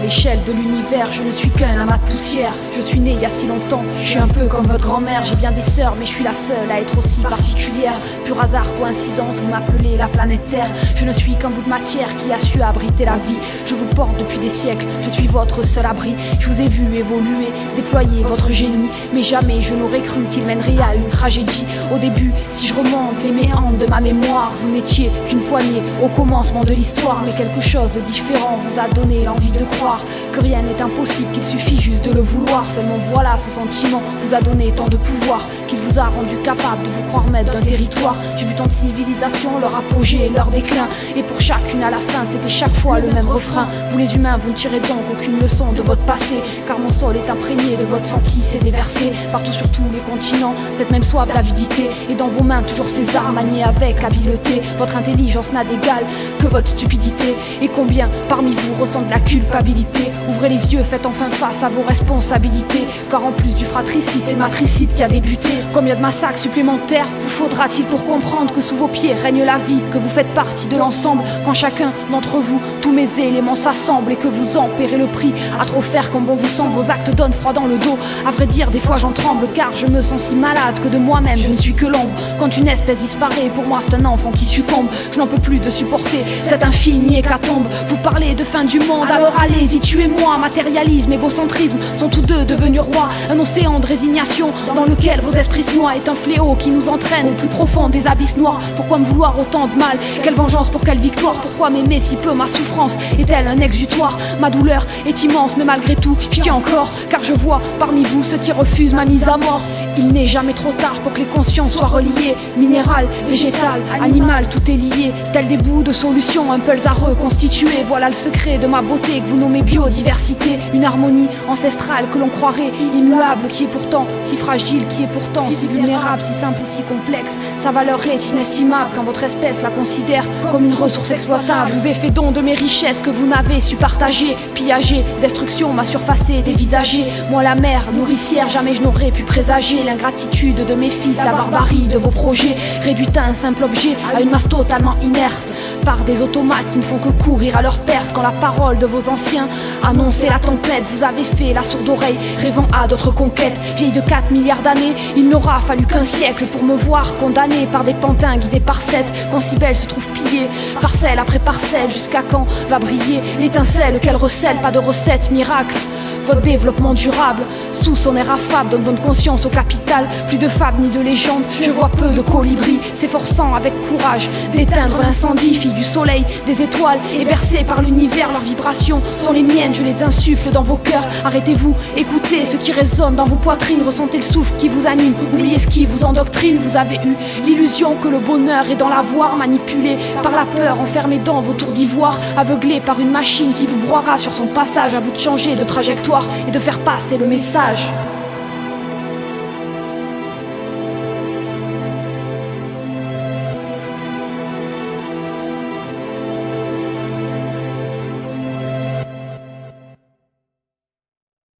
l'échelle de l'univers, je ne suis qu'un amas de poussière. Je suis né il y a si longtemps, je suis un peu comme votre grand-mère. J'ai bien des sœurs, mais je suis la seule à être aussi particulière. Pur hasard, coïncidence, vous m'appelez la planète Terre. Je ne suis qu'un bout de matière qui a su abriter la vie. Je vous porte depuis des siècles, je suis votre seul abri. Je vous ai vu évoluer, déployer votre génie, mais jamais je n'aurais cru qu'il mènerait à une tragédie. Au début, si je remonte les méandres de ma mémoire, vous n'étiez qu'une poignée au commencement de l'histoire. Mais quelque chose de différent vous a donné l'envie de croire que rien n'est impossible, qu'il suffit juste de le vouloir. Seulement voilà, ce sentiment vous a donné tant de pouvoir qu'il vous a rendu capable de vous croire maître d'un territoire. J'ai vu tant de civilisations, leur apogée et leur déclin, et pour chacune à la fin c'était chaque fois le même refrain. Vous les humains, vous ne tirez donc aucune leçon de votre passé, car mon sol est imprégné de votre sang qui s'est déversé partout sur tous les continents. Cette même soif d'avidité, et dans vos mains toujours ces armes maniées avec habileté. Votre intelligence n'a d'égal que votre stupidité, et combien parmi vous ressentent la culpabilité? Ouvrez les yeux, faites enfin face à vos responsabilités, car en plus du fratricide, c'est matricide qui a débuté. Combien de massacres supplémentaires vous faudra-t-il pour comprendre que sous vos pieds règne la vie, que vous faites partie de l'ensemble? Quand chacun d'entre vous, tous mes éléments s'assemblent, et que vous en paierez le prix à trop faire comme bon vous semble. Vos actes donnent froid dans le dos, à vrai dire des fois j'en tremble, car je me sens si malade que de moi-même je ne suis que l'ombre. Quand une espèce disparaît, pour moi c'est un enfant qui succombe. Je n'en peux plus de supporter cette infinie hécatombe. Vous parlez de fin du monde, alors allez-y, tuez-moi. Matérialisme, égocentrisme sont tous deux devenus rois. Un océan de résignation dans lequel vos esprits se noient est un fléau qui nous entraîne au plus profond des abysses noirs. Pourquoi me vouloir autant de mal? Quelle vengeance pour quelle victoire? Pourquoi m'aimer si peu? Ma souffrance est-elle un exutoire? Ma douleur est immense, mais malgré tout je tiens encore, car je vois parmi vous ceux qui refusent ma mise à mort. Il n'est jamais trop tard pour que les consciences soient reliées. Minéral, végétal, animal, tout est lié. Tel des bouts de solution, un puzzle à reconstituer. Voilà le secret de ma beauté que vous nommez biodiversité. Une harmonie ancestrale que l'on croirait immuable, qui est pourtant si fragile, qui est pourtant si vulnérable, si simple et si complexe. Sa valeur est inestimable quand votre espèce la considère comme une ressource exploitable. Je vous ai fait don de mes richesses que vous n'avez su partager. Pillager, destruction m'a surfacé, dévisagé. Moi la mère, nourricière, jamais je n'aurais pu présager l'ingratitude de mes fils, la barbarie de vos projets, réduite à un simple objet, à une masse totalement inerte, par des automates qui ne font que courir à leur perte. Quand la parole de vos anciens annonçait la tempête, vous avez fait la sourde oreille, rêvant à d'autres conquêtes. Vieille de 4 milliards d'années, il n'aura fallu qu'un siècle pour me voir condamné par des pantins guidés par 7. Quand si belle se trouve pillée, parcelle après parcelle, jusqu'à quand va briller l'étincelle qu'elle recèle? Pas de recette miracle. Votre développement durable, sous son air affable, donne bonne conscience au capital. Plus de fables ni de légendes, je vois peu de colibris s'efforçant avec courage d'éteindre l'incendie. Filles du soleil, des étoiles, et bercées par l'univers, leurs vibrations sont les miennes, je les insuffle dans vos cœurs. Arrêtez-vous, écoutez ce qui résonne dans vos poitrines, ressentez le souffle qui vous anime, oubliez ce qui vous endoctrine. Vous avez eu l'illusion que le bonheur est dans l'avoir, manipulé par la peur, enfermé dans vos tours d'ivoire, aveuglé par une machine qui vous broiera sur son passage. À vous de changer de trajectoire et de faire passer le message.